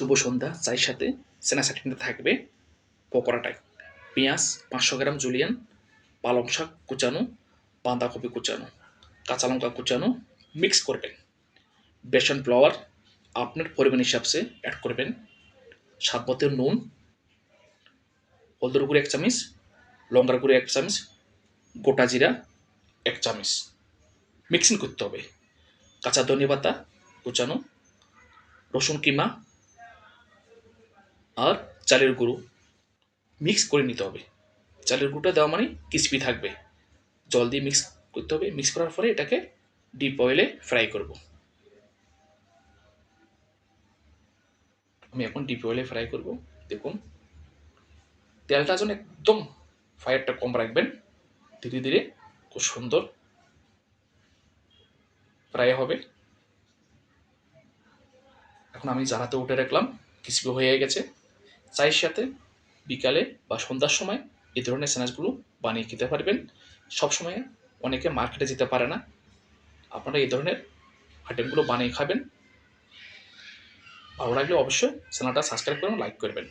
শুভ সন্ধ্যা। চায়ের সাথে স্ন্যাক্স আইটেমটা থাকবে পকোড়াটাই। পেঁয়াজ ৫০০ গ্রাম জুলিয়ান, পালং শাক কুচানো, বাঁধাকপি কুচানো, কাঁচা লঙ্কা কুচানো মিক্স করবেন। বেসন ফ্লাওয়ার আপনার পরিমাণ হিসাবসে অ্যাড করবেন। স্বাদ মতো নুন, হলদের গুঁড়ো ১ চামচ, লঙ্কার গুঁড়ো ১ চামচ, গোটা জিরা ১ চামচ। মিক্সিং করতে হবে। কাঁচা ধনিয়া পাতা কুচানো, রসুন কিমা আর চালের গুঁড়ো মিক্স করে নিতে হবে। চালের গুঁড়োটা দেওয়া মানে ক্রিস্পি থাকবে। জল দিয়ে মিক্স করতে হবে। মিক্স করার পরে এটাকে ডিপ অয়েলে ফ্রাই করব। আমি এখন ডিপ অয়েলে ফ্রাই করব। দেখুন তেলটা যেন একদম ফায়ারটা কম রাখবেন। ধীরে ধীরে খুব সুন্দর ফ্রাই হবে। এখন আমি জানাতে উঠে রাখলাম, ক্রিস্পি হয়ে গেছে। চায়ের সাথে বিকালে বা সন্ধ্যার সময় এই ধরনের স্ন্যাক্সগুলো বানিয়ে খেতে পারবেন। সবসময় অনেকে মার্কেটে যেতে পারে না, আপনারা এই ধরনের আইটেমগুলো বানিয়ে খাবেন। ভালো লাগলে অবশ্যই চ্যানেলটা সাবস্ক্রাইব করুন, লাইক করবেন।